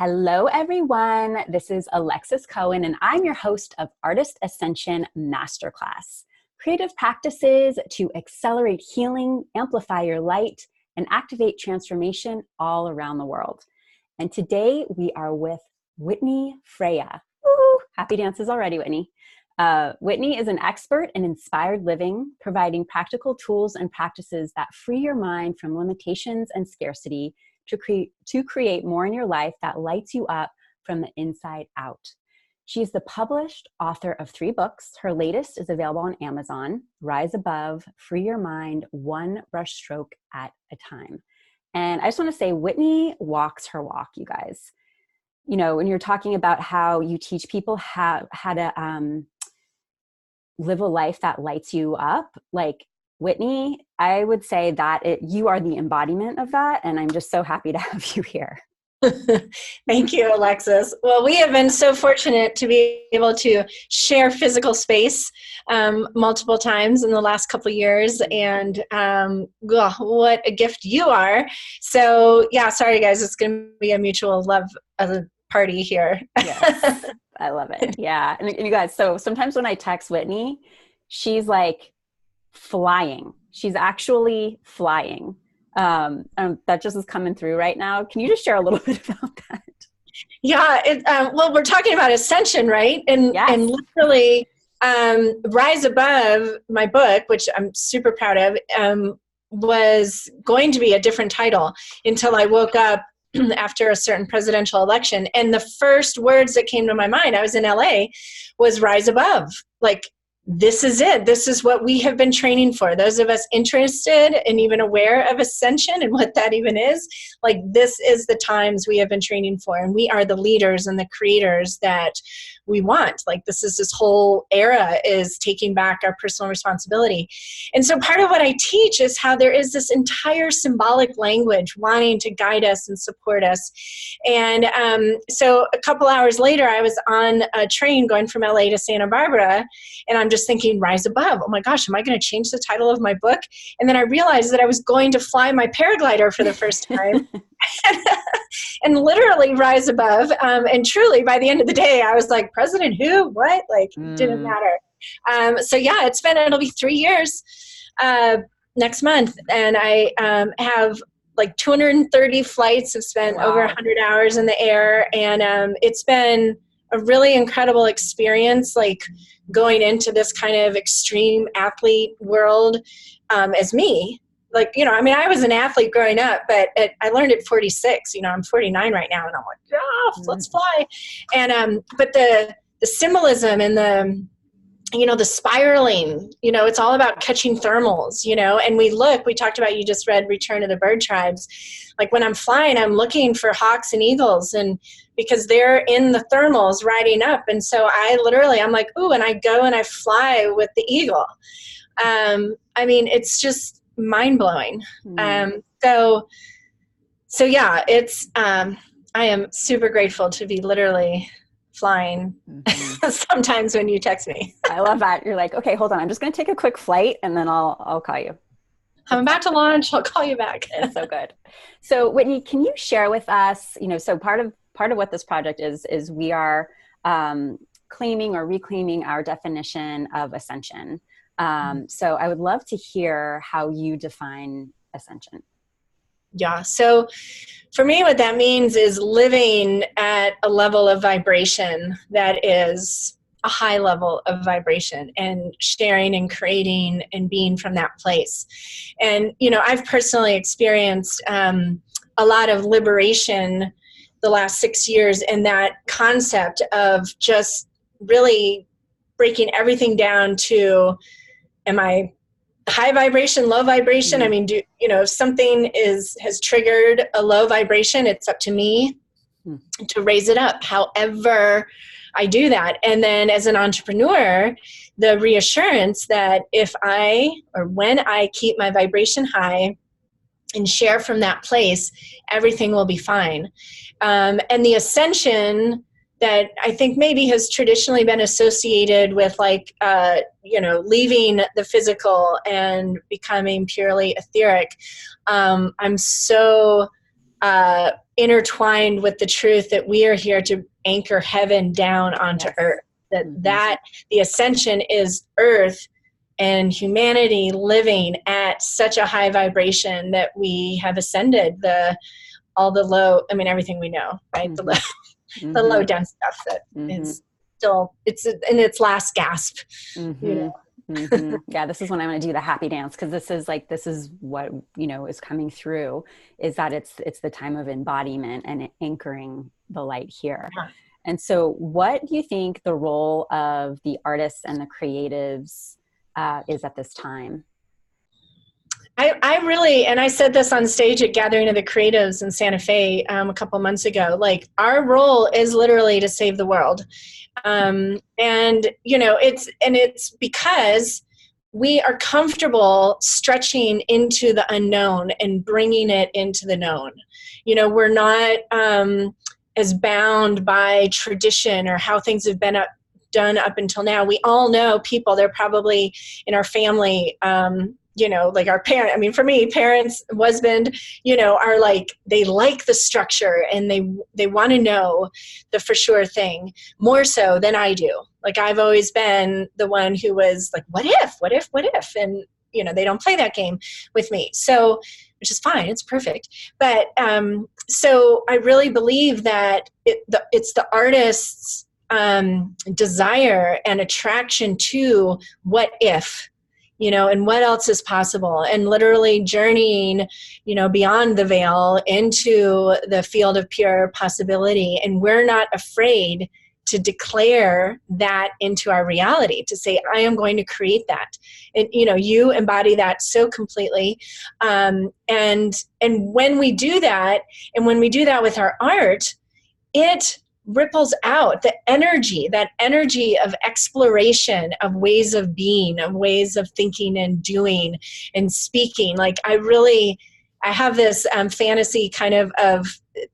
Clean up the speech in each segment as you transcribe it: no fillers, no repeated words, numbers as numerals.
Hello, everyone. This is Alexis Cohen, and I'm your host of Artist Ascension Masterclass, creative practices to accelerate healing, amplify your light, and activate transformation all around the world. And today we are with Whitney Freya. Woo! Happy dances already, Whitney. Whitney is an expert in inspired living, providing practical tools and practices that free your mind from limitations and scarcity to create more in your life that lights you up from the inside out. She's the published author of 3 books. Her latest is available on Amazon, Rise Above, Free Your Mind, One Brush Stroke at a Time. And I just want to say, Whitney walks her walk, you guys. You know, when you're talking about how you teach people how to live a life that lights you up, like Whitney, I would say that you are the embodiment of that, and I'm just so happy to have you here. Thank you, Alexis. Well, we have been so fortunate to be able to share physical space multiple times in the last couple of years, and what a gift you are. So, yeah, sorry, guys, it's going to be a mutual love party here. Yes, I love it. Yeah, and you guys, so sometimes when I text Whitney, she's like flying. She's actually flying. That just is coming through right now. Can you just share a little bit about that? Yeah, well, we're talking about Ascension, right? And yes. And literally, Rise Above, my book, which I'm super proud of, was going to be a different title until I woke up after a certain presidential election. And the first words that came to my mind, I was in LA, was Rise Above. Like, this is it. This is what we have been training for. Those of us interested and even aware of Ascension and what that even is, like, this is the times we have been training for. And we are the leaders and the creators that we want. Like, this whole era is taking back our personal responsibility. And so part of what I teach is how there is this entire symbolic language wanting to guide us and support us. And so a couple hours later, I was on a train going from LA to Santa Barbara, and I'm just thinking, Rise Above. Oh my gosh, am I going to change the title of my book? And then I realized that I was going to fly my paraglider for the first time. And literally rise above. And truly, by the end of the day, I was like, President who? What? Like, didn't matter. So yeah, it'll be 3 years next month. And I have like 230 flights. I've spent over 100 hours in the air. And it's been a really incredible experience, like going into this kind of extreme athlete world as me. Like, you know, I mean, I was an athlete growing up, but I learned at 46. You know, I'm 49 right now, and I'm like, let's fly. And but the symbolism and the spiraling, you know, it's all about catching thermals, you know. And we talked about, you just read Return of the Bird Tribes. Like, when I'm flying, I'm looking for hawks and eagles, and because they're in the thermals riding up. And so I'm like, ooh, and I go and I fly with the eagle. I mean, it's just mind-blowing. So yeah, I am super grateful to be literally flying sometimes when you text me. I love that. You're like, okay, hold on. I'm just going to take a quick flight and then I'll call you. I'm about to launch. I'll call you back. That's so good. So Whitney, can you share with us, you know, so part of what this project is we are claiming or reclaiming our definition of ascension. So I would love to hear how you define ascension. Yeah. So for me, what that means is living at a level of vibration that is a high level of vibration, and sharing and creating and being from that place. And, you know, I've personally experienced a lot of liberation the last 6 years in that concept of just really breaking everything down to, am I high vibration, low vibration? I mean, if something has triggered a low vibration, it's up to me to raise it up, however I do that. And then as an entrepreneur, the reassurance that when I keep my vibration high and share from that place, everything will be fine. And the ascension that I think maybe has traditionally been associated with, like, leaving the physical and becoming purely etheric. I'm so intertwined with the truth that we are here to anchor heaven down onto earth. That the ascension is earth and humanity living at such a high vibration that we have ascended all the low, I mean, everything we know, right? The low dense stuff that is still, it's in its last gasp, you know? Yeah, this is when I'm going to do the happy dance, because this is what, you know, is coming through, is that it's the time of embodiment and anchoring the light here. And so what do you think the role of the artists and the creatives is at this time? I really, and I said this on stage at Gathering of the Creatives in Santa Fe a couple months ago, like, our role is literally to save the world. And, you know, it's because we are comfortable stretching into the unknown and bringing it into the known. You know, we're not as bound by tradition or how things have been done up until now. We all know people, they're probably in our family, you know, like our parent, I mean, for me, parents, husband, you know, are like, they like the structure and they want to know the for sure thing more so than I do. Like, I've always been the one who was like, what if? And, you know, they don't play that game with me. So, which is fine. It's perfect. But, so I really believe that it's the artist's, desire and attraction to what if, you know, and what else is possible, and literally journeying, you know, beyond the veil into the field of pure possibility. And we're not afraid to declare that into our reality, to say, I am going to create that. And, you know, you embody that so completely. And when we do that, and when we do that with our art, it ripples out that energy of exploration, of ways of being, of ways of thinking and doing and speaking. Like, I have this fantasy kind of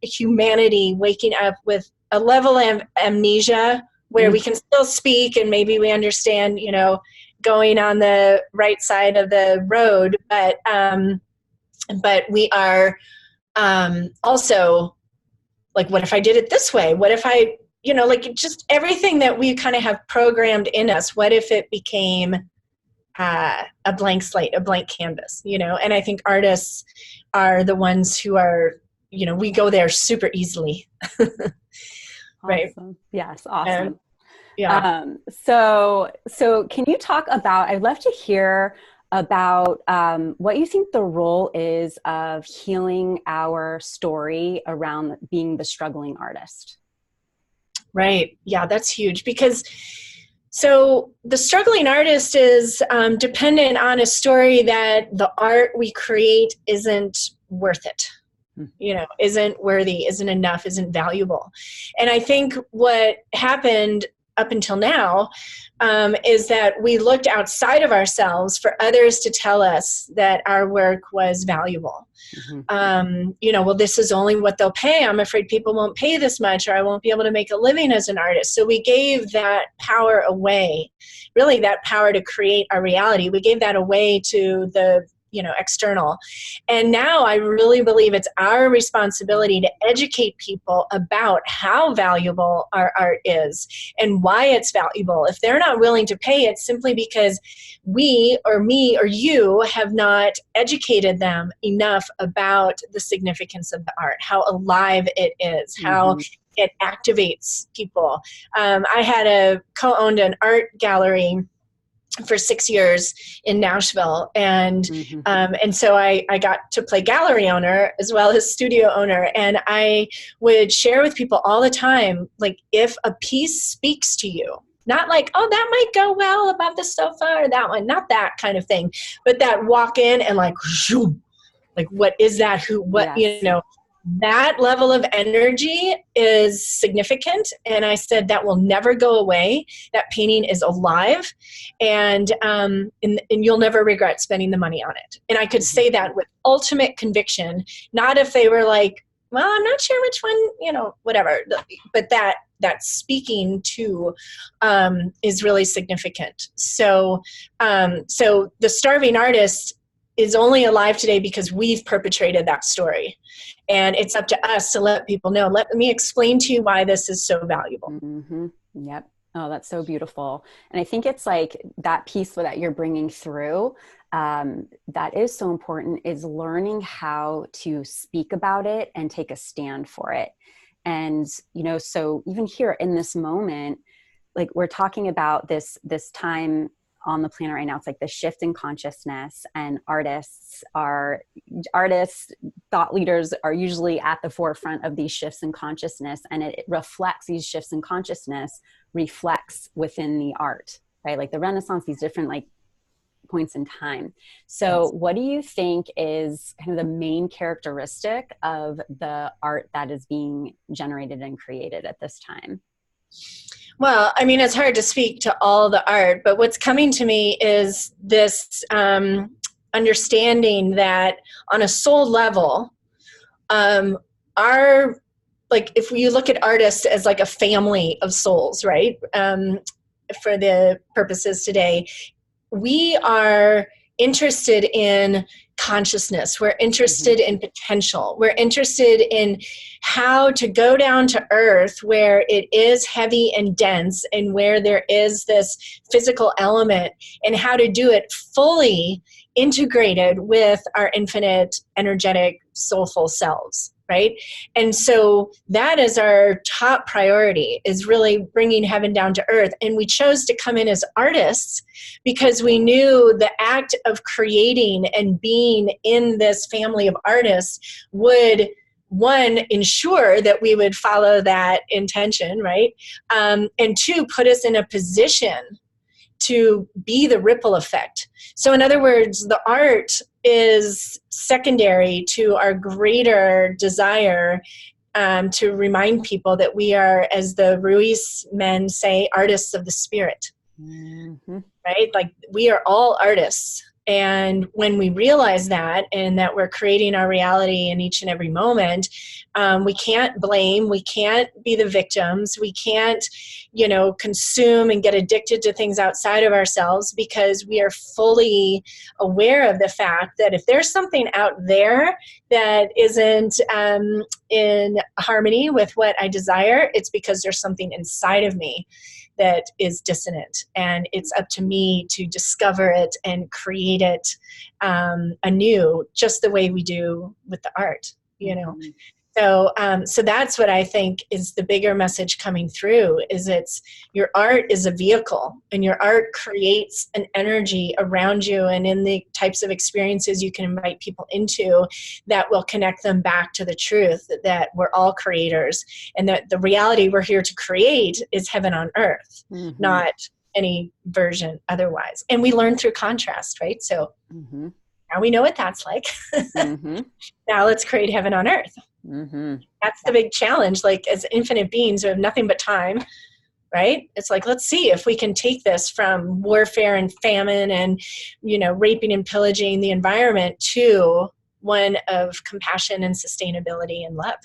humanity waking up with a level of amnesia where we can still speak and maybe we understand, you know, going on the right side of the road, but we are also like, what if I did it this way? What if I, you know, like, just everything that we kind of have programmed in us, what if it became a blank slate, a blank canvas, you know? And I think artists are the ones who are, you know, we go there super easily. Right. Awesome. Yes. Awesome. Yeah. So can you talk about, I'd love to hear about what you think the role is of healing our story around being the struggling artist. Right. Yeah, that's huge, because so the struggling artist is dependent on a story that the art we create isn't worth it, you know, isn't worthy, isn't enough, isn't valuable. And I think what happened up until now is that we looked outside of ourselves for others to tell us that our work was valuable. You know, well, this is only what they'll pay. I'm afraid people won't pay this much, or I won't be able to make a living as an artist. So we gave that power away, really that power to create our reality. We gave that away to the, you know, external. And now I really believe it's our responsibility to educate people about how valuable our art is and why it's valuable. If they're not willing to pay, it's simply because we, or me, or you have not educated them enough about the significance of the art, how alive it is, how it activates people. I co-owned an art gallery for 6 years in Nashville. And so I got to play gallery owner as well as studio owner. And I would share with people all the time, like, if a piece speaks to you, not like, oh, that might go well above the sofa or that one, not that kind of thing, but that walk in and like, what is that? You know, that level of energy is significant. And I said, that will never go away. That painting is alive, and you'll never regret spending the money on it. And I could say that with ultimate conviction, not if they were like, well, I'm not sure which one, you know, whatever, but that speaking to is really significant. So the starving artist is only alive today because we've perpetrated that story. And it's up to us to let people know, let me explain to you why this is so valuable. Mm-hmm. Yep. Oh, that's so beautiful. And I think it's like that piece that you're bringing through, that is so important, is learning how to speak about it and take a stand for it. And, so even here in this moment, like we're talking about this time on the planet right now, it's like the shift in consciousness, and artists, thought leaders are usually at the forefront of these shifts in consciousness, and it reflects, these shifts in consciousness reflects within the art, right? Like the Renaissance, these different like points in time. So Yes. what do you think is kind of the main characteristic of the art that is being generated and created at this time? Well, I mean, it's hard to speak to all the art, but what's coming to me is this understanding that on a soul level, if you look at artists as like a family of souls, right? For the purposes today, we are interested in consciousness. We're interested in potential. We're interested in how to go down to earth where it is heavy and dense and where there is this physical element, and how to do it fully integrated with our infinite, energetic, soulful selves. Right? And so that is our top priority, is really bringing heaven down to earth. And we chose to come in as artists because we knew the act of creating and being in this family of artists would, one, ensure that we would follow that intention, right? And two, put us in a position to be the ripple effect. So in other words, the art is secondary to our greater desire to remind people that we are, as the Ruiz men say, artists of the spirit, right? Like we are all artists. And when we realize that, and that we're creating our reality in each and every moment, we can't blame, we can't be the victims, we can't, consume and get addicted to things outside of ourselves, because we are fully aware of the fact that if there's something out there that isn't in harmony with what I desire, it's because there's something inside of me that is dissonant, and it's up to me to discover it and create it anew, just the way we do with the art, So that's what I think is the bigger message coming through, is it's your art is a vehicle, and your art creates an energy around you and in the types of experiences you can invite people into that will connect them back to the truth that we're all creators, and that the reality we're here to create is heaven on earth, not any version otherwise. And we learn through contrast, right? So now we know what that's like. Now let's create heaven on earth. That's the big challenge. Like, as infinite beings who have nothing but time, right? It's like, let's see if we can take this from warfare and famine and, raping and pillaging the environment to one of compassion and sustainability and love.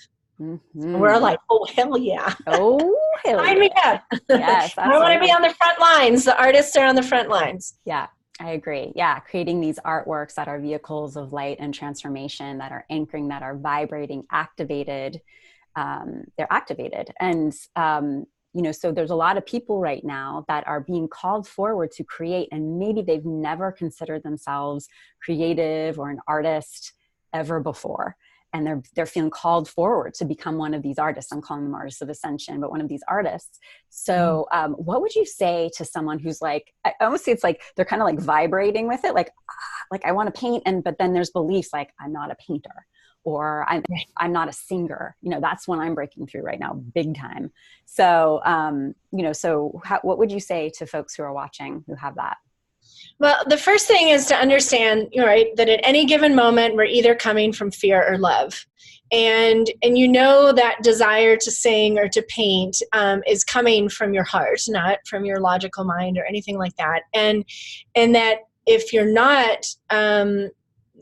We're all like, oh, hell yeah. Oh, hell yeah. Sign me up. Yes, I want to be on the front lines. The artists are on the front lines. Yeah. I agree. Yeah. Creating these artworks that are vehicles of light and transformation, that are anchoring, that are vibrating, activated. They're activated. And, so there's a lot of people right now that are being called forward to create, and maybe they've never considered themselves creative or an artist ever before. And they're feeling called forward to become one of these artists. I'm calling them artists of Ascension, but one of these artists. So what would you say to someone who's like, I almost say it's like they're kind of like vibrating with it, like I want to paint, but then there's beliefs like, I'm not a painter, or I'm not a singer. That's when I'm breaking through right now, big time. So what would you say to folks who are watching who have that? Well, the first thing is to understand, right, that at any given moment, we're either coming from fear or love. And that desire to sing or to paint is coming from your heart, not from your logical mind or anything like that. And that if you're not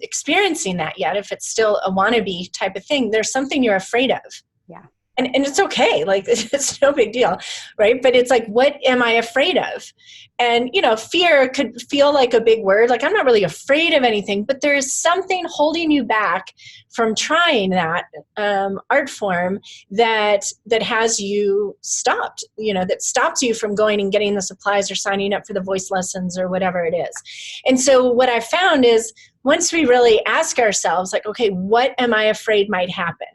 experiencing that yet, if it's still a wannabe type of thing, there's something you're afraid of. Yeah. And it's okay. Like, it's no big deal, right? But it's like, what am I afraid of? And, fear could feel like a big word. Like, I'm not really afraid of anything, but there's something holding you back from trying that art form that has you stopped, that stops you from going and getting the supplies or signing up for the voice lessons or whatever it is. And so what I found is, once we really ask ourselves, like, okay, what am I afraid might happen?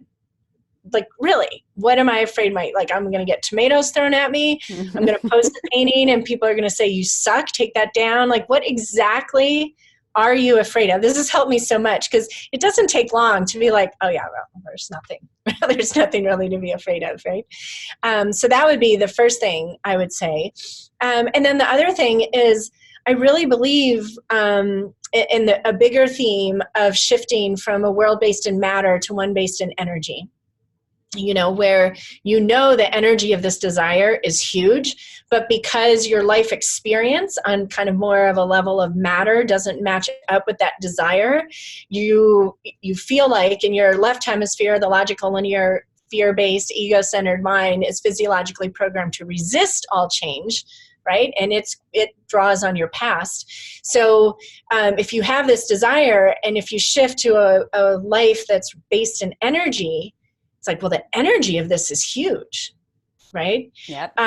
Like, really, what am I afraid might, like, I'm going to get tomatoes thrown at me. I'm going to post a painting and people are going to say, you suck, take that down. Like, what exactly are you afraid of? This has helped me so much, because it doesn't take long to be like, oh yeah, well, there's nothing. There's nothing really to be afraid of, right? So that would be the first thing I would say. And then the other thing is, I really believe in a bigger theme of shifting from a world based in matter to one based in energy. Where the energy of this desire is huge, but because your life experience on kind of more of a level of matter doesn't match up with that desire, you feel like in your left hemisphere, the logical, linear, fear-based, ego-centered mind is physiologically programmed to resist all change, right? And it draws on your past. So if you have this desire, and if you shift to a life that's based in energy, it's like, well, the energy of this is huge, right? Yep.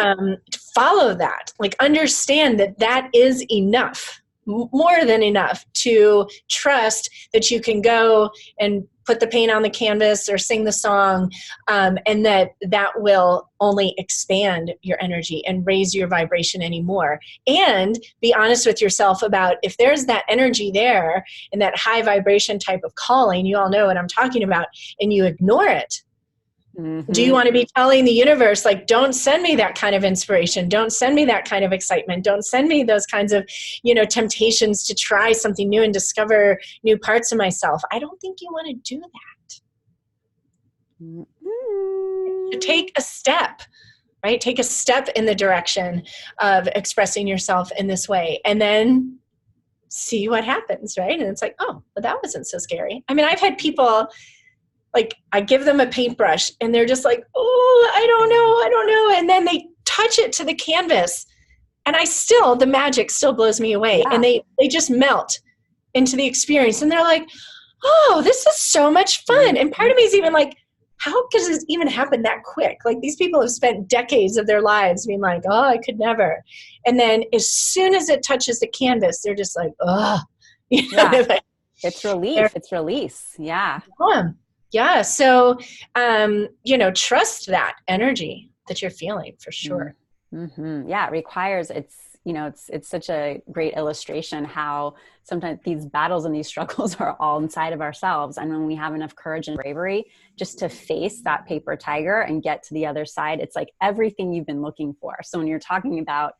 Follow that. Like, understand that is enough, more than enough, to trust that you can go and put the paint on the canvas or sing the song, and that will only expand your energy and raise your vibration anymore. And be honest with yourself about, if there's that energy there and that high vibration type of calling, you all know what I'm talking about, and you ignore it. Mm-hmm. Do you want to be telling the universe, like, don't send me that kind of inspiration. Don't send me that kind of excitement. Don't send me those kinds of, temptations to try something new and discover new parts of myself. I don't think you want to do that. Mm-hmm. Take a step, right? Take a step in the direction of expressing yourself in this way, and then see what happens, right? And it's like, oh, well, that wasn't so scary. I mean, I've had people, like, I give them a paintbrush and they're just like, oh, I don't know. And then they touch it to the canvas, and the magic still blows me away. Yeah. And they just melt into the experience, and they're like, oh, this is so much fun. And part of me is even like, how does this even happen that quick? Like, these people have spent decades of their lives being like, oh, I could never. And then as soon as it touches the canvas, they're just like, oh. Yeah. It's relief. It's release. Yeah. Yeah. So, trust that energy that you're feeling, for sure. Mm-hmm. Yeah. It requires, it's such a great illustration how sometimes these battles and these struggles are all inside of ourselves. And when we have enough courage and bravery just to face that paper tiger and get to the other side, it's like everything you've been looking for. So when you're talking about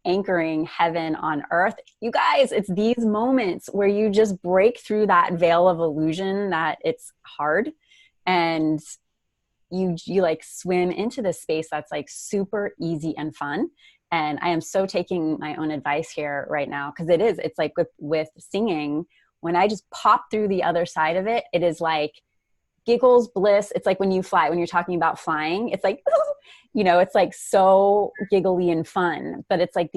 anchoring heaven on earth, you guys, it's these moments where you just break through that veil of illusion that it's hard, and you like swim into this space that's like super easy and fun. And I am so taking my own advice here right now, because it's like with singing, when I just pop through the other side of it, it is like giggles, bliss. It's like when you fly, when you're talking about flying, it's like, it's like so giggly and fun, but it's like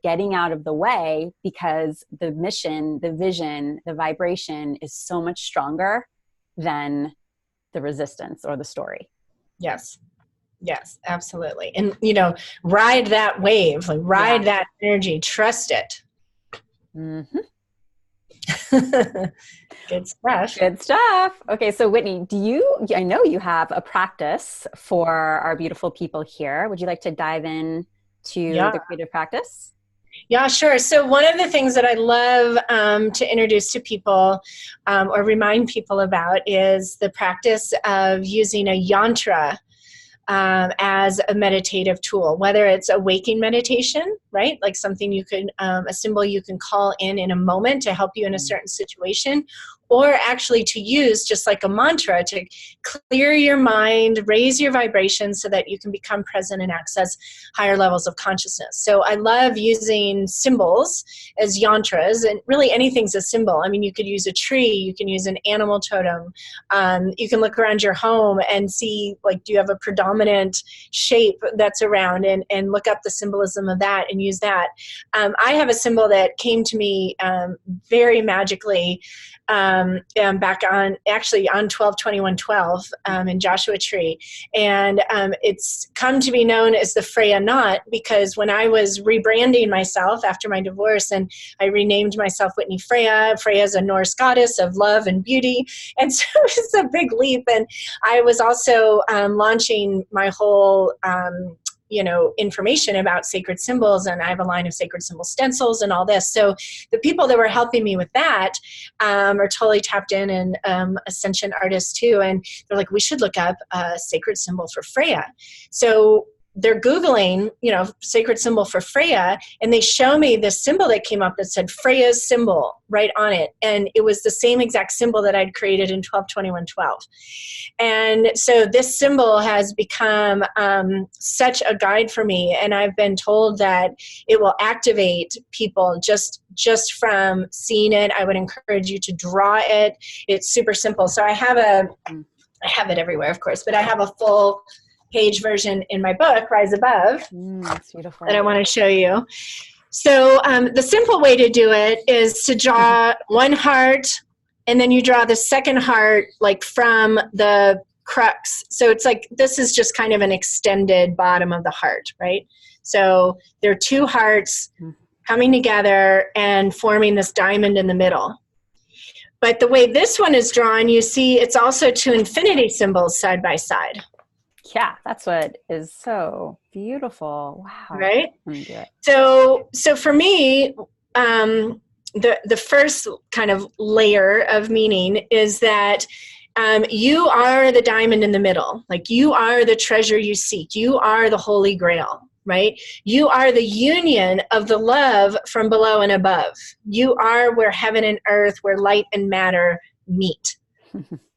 getting out of the way, because the mission, the vision, the vibration is so much stronger than the resistance or the story. Yes, absolutely. And, ride that wave, like ride that energy, trust it. Mm-hmm. Good stuff. Okay. So Whitney, I know you have a practice for our beautiful people here. Would you like to dive in to the creative practice? Yeah, sure. So one of the things that I love to introduce to people or remind people about is the practice of using a yantra as a meditative tool, whether it's a waking meditation, right? Like something you can, a symbol you can call in a moment to help you in a certain situation, or actually to use just like a mantra to clear your mind, raise your vibration so that you can become present and access higher levels of consciousness. So I love using symbols as yantras, and really anything's a symbol. I mean, you could use a tree, you can use an animal totem, you can look around your home and see, like, do you have a predominant shape that's around, and look up the symbolism of that and use that. I have a symbol that came to me very magically back on 12/21/12 in Joshua Tree. And it's come to be known as the Freya knot, because when I was rebranding myself after my divorce, and I renamed myself Whitney Freya. Freya is a Norse goddess of love and beauty. And so it was a big leap. And I was also launching my whole information about sacred symbols, and I have a line of sacred symbol stencils and all this. So the people that were helping me with that are totally tapped in, and Ascension artists too. And they're like, we should look up a sacred symbol for Freya. So they're Googling, sacred symbol for Freya, and they show me this symbol that came up that said Freya's symbol right on it. And it was the same exact symbol that I'd created in 12/21/12. And so this symbol has become such a guide for me. And I've been told that it will activate people just from seeing it. I would encourage you to draw it. It's super simple. So I have it everywhere, of course, but I have a full page version in my book, Rise Above, that's beautiful, that I want to show you. So the simple way to do it is to draw one heart, and then you draw the second heart like from the crux. So it's like, this is just kind of an extended bottom of the heart, right? So there are two hearts coming together and forming this diamond in the middle. But the way this one is drawn, you see it's also two infinity symbols side by side. Yeah, that's what is so beautiful. Wow. Right? Let me do it. So for me, the first kind of layer of meaning is that you are the diamond in the middle. Like, you are the treasure you seek. You are the Holy Grail, right? You are the union of the love from below and above. You are where heaven and earth, where light and matter meet.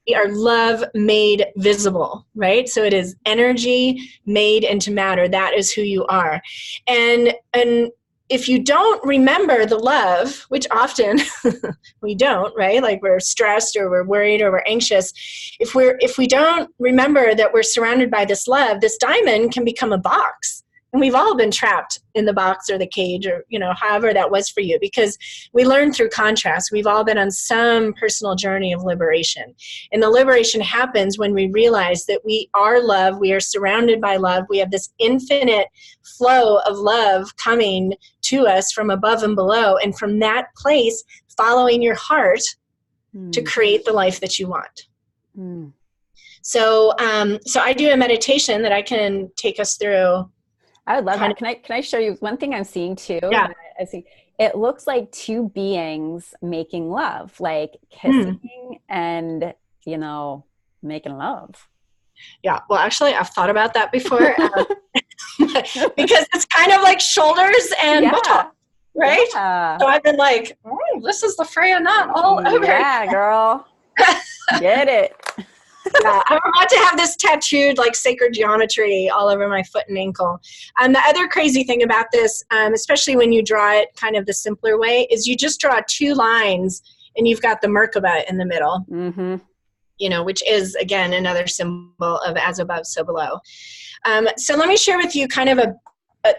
We are love made visible, right? So it is energy made into matter. That is who you are. And if you don't remember the love, which often we don't, right? Like, we're stressed, or we're worried, or we're anxious. If we don't remember that we're surrounded by this love, this diamond can become a box. And we've all been trapped in the box or the cage, or, however that was for you, because we learn through contrast. We've all been on some personal journey of liberation. And the liberation happens when we realize that we are love. We are surrounded by love. We have this infinite flow of love coming to us from above and below. And from that place, following your heart to create the life that you want. So I do a meditation that I can take us through. I would love that. Can I show you one thing I'm seeing too? Yeah. I see. It looks like two beings making love, like kissing and, making love. Yeah. Well, actually, I've thought about that before because it's kind of like shoulders and butt, right? Yeah. So I've been like, oh, this is the Freya knot all over. Yeah, girl. Get it. Yeah, I'm about to have this tattooed like sacred geometry all over my foot and ankle. And the other crazy thing about this, especially when you draw it kind of the simpler way, is you just draw two lines and you've got the Merkaba in the middle, which is, again, another symbol of as above, so below. So let me share with you kind of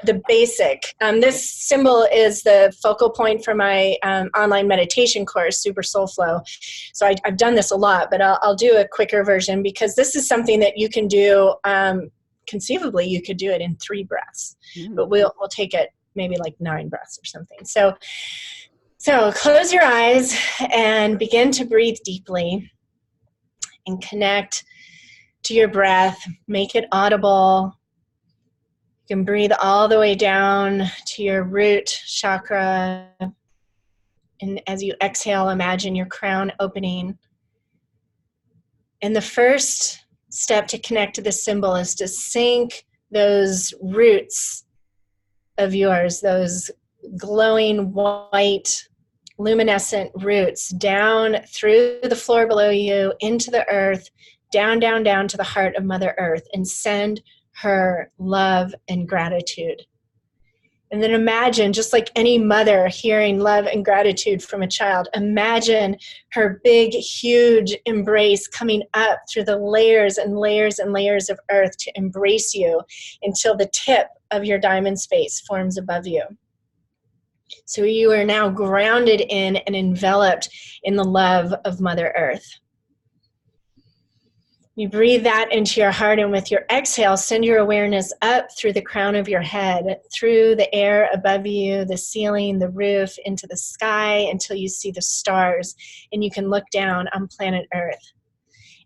the basic. This symbol is the focal point for my online meditation course, Super Soul Flow. So I've done this a lot, but I'll do a quicker version, because this is something that you can do. Conceivably, you could do it in 3 breaths, but we'll take it maybe like 9 breaths or something. So close your eyes and begin to breathe deeply and connect to your breath. Make it audible. You can breathe all the way down to your root chakra. And as you exhale, imagine your crown opening. And the first step to connect to this symbol is to sink those roots of yours, those glowing white luminescent roots down through the floor below you, into the earth, down, down, down to the heart of Mother Earth, and send her love and gratitude. And then imagine, just like any mother hearing love and gratitude from a child, imagine her big, huge embrace coming up through the layers and layers and layers of earth to embrace you until the tip of your diamond space forms above you. So you are now grounded in and enveloped in the love of Mother Earth. You breathe that into your heart, and with your exhale, send your awareness up through the crown of your head, through the air above you, the ceiling, the roof, into the sky, until you see the stars, and you can look down on planet Earth.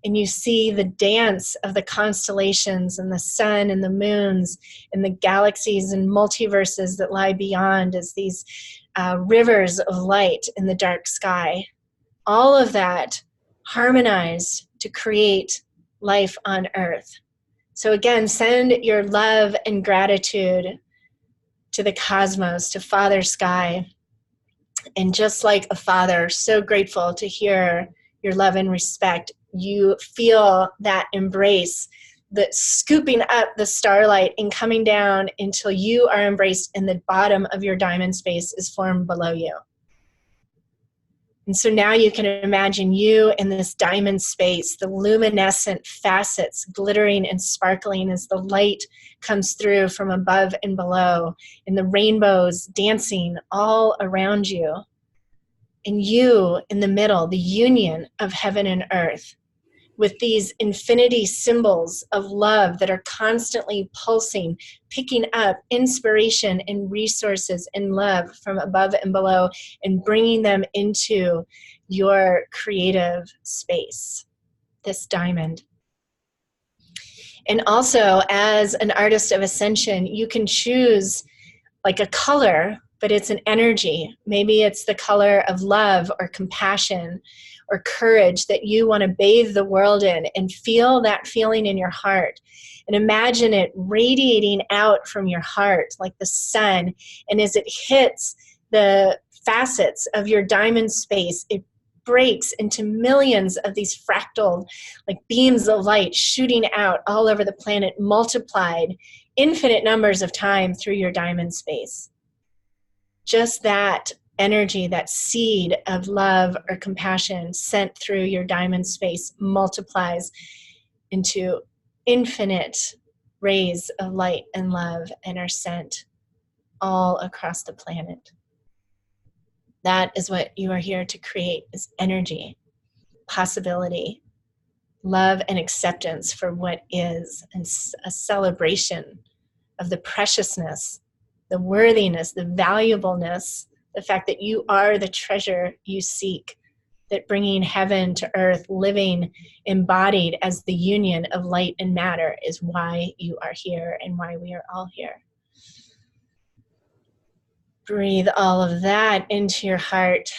And you see the dance of the constellations and the sun and the moons and the galaxies and multiverses that lie beyond as these rivers of light in the dark sky. All of that harmonized to create life on earth. So again, send your love and gratitude to the cosmos, to Father Sky. And just like a father, so grateful to hear your love and respect, you feel that embrace, the scooping up the starlight and coming down until you are embraced and the bottom of your diamond space is formed below you. And so now you can imagine you in this diamond space, the luminescent facets glittering and sparkling as the light comes through from above and below, and the rainbows dancing all around you. And you in the middle, the union of heaven and earth, with these infinity symbols of love that are constantly pulsing, picking up inspiration and resources and love from above and below, and bringing them into your creative space, this diamond. And also, as an artist of Ascension, you can choose like a color, but it's an energy. Maybe it's the color of love or compassion or courage that you want to bathe the world in, and feel that feeling in your heart. And imagine it radiating out from your heart like the sun. And as it hits the facets of your diamond space, it breaks into millions of these fractal like beams of light shooting out all over the planet, multiplied infinite numbers of time through your diamond space. Just that energy, that seed of love or compassion sent through your diamond space multiplies into infinite rays of light and love and are sent all across the planet. That is what you are here to create, is energy, possibility, love and acceptance for what is, and a celebration of the preciousness, the worthiness, the valuableness, the fact that you are the treasure you seek, that bringing heaven to earth, living embodied as the union of light and matter is why you are here and why we are all here. Breathe all of that into your heart.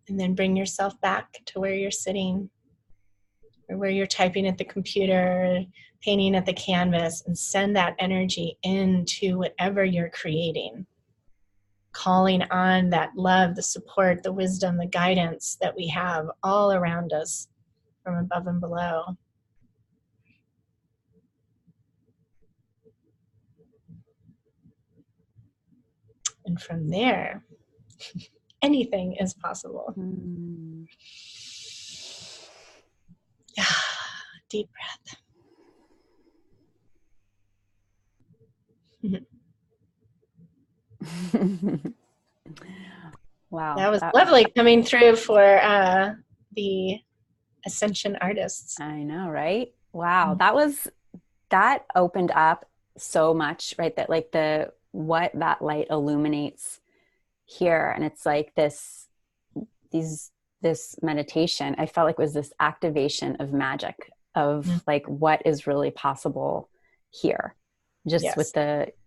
And then bring yourself back to where you're sitting, or where you're typing at the computer, painting at the canvas, and send that energy into whatever you're creating. Calling on that love, the support, the wisdom, the guidance that we have all around us from above and below. And from there, anything is possible. Deep breath. Wow. That was lovely coming through for the Ascension artists. I know, right? Wow. That opened up so much, right? That like what that light illuminates here. And it's like this meditation, I felt like was this activation of magic of like what is really possible here. Just with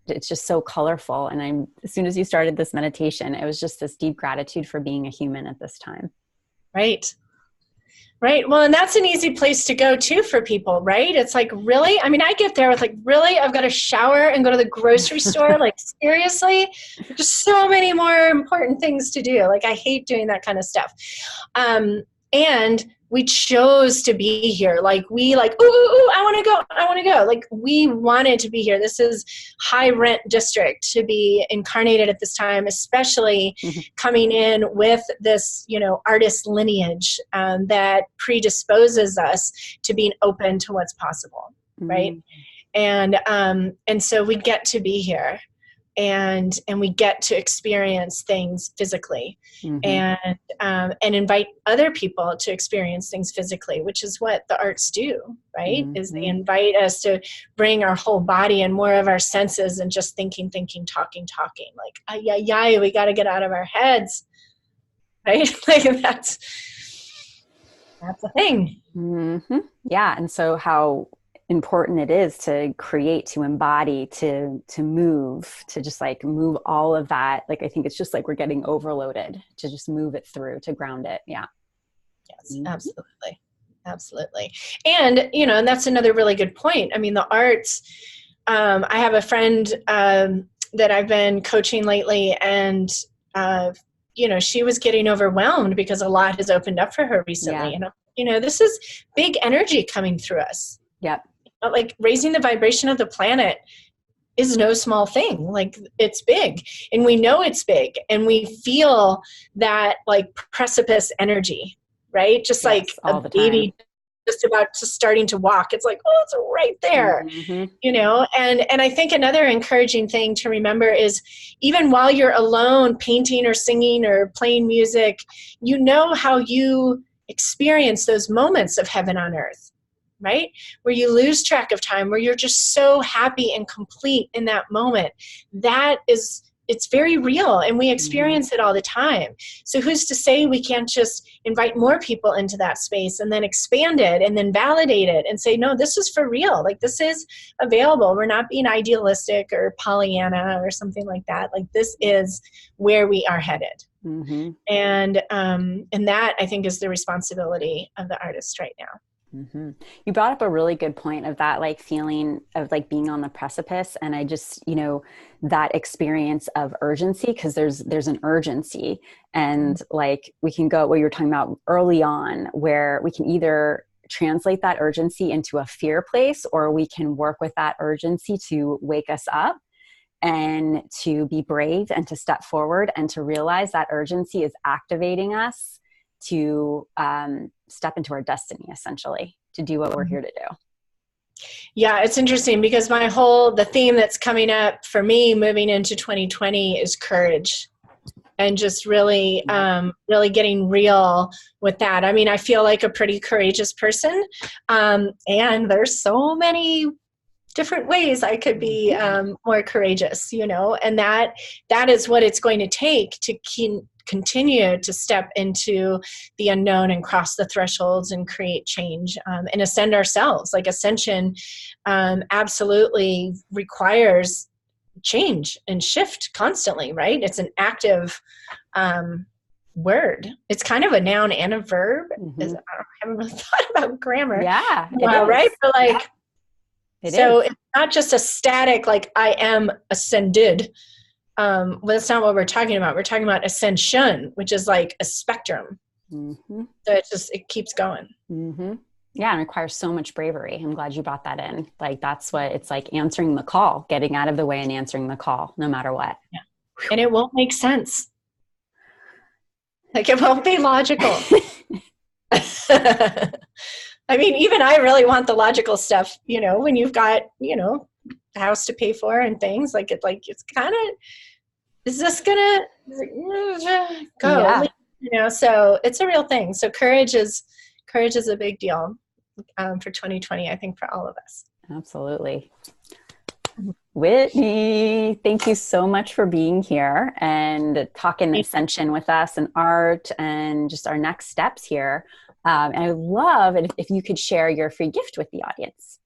it's just so colorful. And as soon as you started this meditation, it was just this deep gratitude for being a human at this time. Right. Right. Well, and that's an easy place to go too for people, right? It's like, really? I mean, I get there with like, really? I've got to shower and go to the grocery store? Like, seriously? There's so many more important things to do. Like, I hate doing that kind of stuff. And we chose to be here. Like, we like, ooh, I want to go. I want to go. Like, we wanted to be here. This is high rent district to be incarnated at this time, especially coming in with this, artist lineage that predisposes us to being open to what's possible. Right. And so we get to be here. And we get to experience things physically, and invite other people to experience things physically, which is what the arts do, right? Is they invite us to bring our whole body and more of our senses and just thinking, talking. Like, we got to get out of our heads, right? Like that's a thing. Yeah, and so how important it is to create, to embody, to move, to just like move all of that. Like, I think it's just like we're getting overloaded to just move it through, to ground it. Yeah. Yes, absolutely. And, and that's another really good point. I mean, the arts, I have a friend that I've been coaching lately, and, she was getting overwhelmed because a lot has opened up for her recently. And, this is big energy coming through us. Yep. Like, raising the vibration of the planet is no small thing. Like, it's big, and we know it's big, and we feel that like precipice energy, right? Just like a baby just about to starting to walk. It's like, oh, it's right there, and I think another encouraging thing to remember is, even while you're alone painting or singing or playing music, how you experience those moments of heaven on earth, right? Where you lose track of time, where you're just so happy and complete in that moment. It's very real, and we experience it all the time. So who's to say we can't just invite more people into that space and then expand it and then validate it and say, no, this is for real. Like, this is available. We're not being idealistic or Pollyanna or something like that. Like, this is where we are headed. And that, I think, is the responsibility of the artist right now. You brought up a really good point of that, like, feeling of like being on the precipice. And I just, that experience of urgency, because there's an urgency, and like, we can go what you were talking about early on, where we can either translate that urgency into a fear place, or we can work with that urgency to wake us up and to be brave and to step forward and to realize that urgency is activating us to step into our destiny, essentially, to do what we're here to do. Yeah, it's interesting because the theme that's coming up for me moving into 2020 is courage, and just really getting real with that. I mean, I feel like a pretty courageous person, and there's so many different ways I could be more courageous, and that is what it's going to take to continue to step into the unknown and cross the thresholds and create change, and ascend ourselves. Like, ascension absolutely requires change and shift constantly, right? It's an active word. It's kind of a noun and a verb. I haven't really thought about grammar. Yeah, right? But like, it's not just a static, like, I am ascended. Well, that's not what we're talking about. We're talking about ascension, which is like a spectrum. So it keeps going. Yeah, and requires so much bravery. I'm glad you brought that in. Like, that's what it's like, answering the call, getting out of the way and answering the call, no matter what. Yeah. And it won't make sense. Like, it won't be logical. I mean, even I really want the logical stuff, when you've got, a house to pay for and things like it's kind of, is this gonna go? Yeah. So it's a real thing. So courage is a big deal for 2020, I think, for all of us. Absolutely. Whitney, thank you so much for being here and talking Ascension with us, and art, and just our next steps here. And I would love it if you could share your free gift with the audience.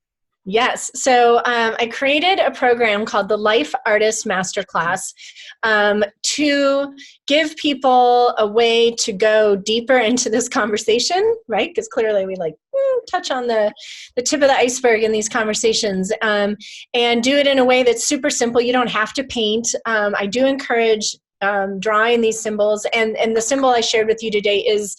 Yes. So I created a program called the Life Artist Masterclass to give people a way to go deeper into this conversation, right? Because clearly we touch on the tip of the iceberg in these conversations, and do it in a way that's super simple. You don't have to paint. I do encourage drawing these symbols, and the symbol I shared with you today is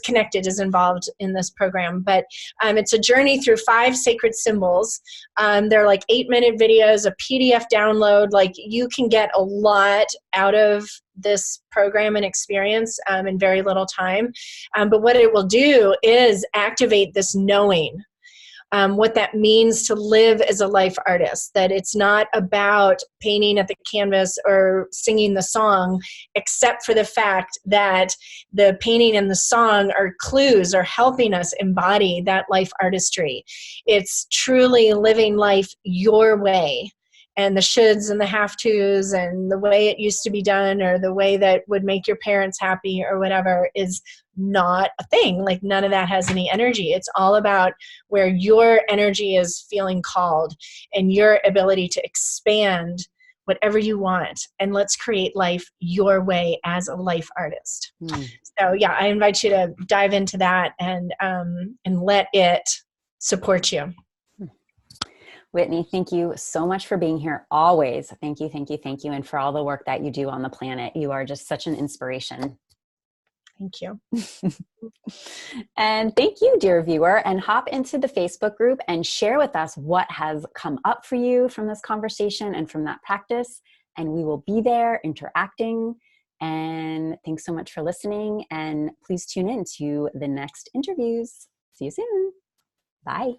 connected, is involved in this program. But it's a journey through 5 sacred symbols. They're like 8-minute videos, a PDF download. Like, you can get a lot out of this program and experience in very little time. But what it will do is activate this knowing. What that means to live as a life artist, that it's not about painting at the canvas or singing the song, except for the fact that the painting and the song are clues, or helping us embody that life artistry. It's truly living life your way. And the shoulds and the have-tos and the way it used to be done, or the way that would make your parents happy or whatever, is not a thing. Like, none of that has any energy. It's all about where your energy is feeling called, and your ability to expand whatever you want. And let's create life your way as a life artist. So yeah, I invite you to dive into that and let it support you. Whitney, thank you so much for being here always. Thank you, thank you, thank you. And for all the work that you do on the planet. You are just such an inspiration. Thank you. And thank you, dear viewer. And hop into the Facebook group and share with us what has come up for you from this conversation and from that practice. And we will be there interacting. And thanks so much for listening. And please tune in to the next interviews. See you soon. Bye.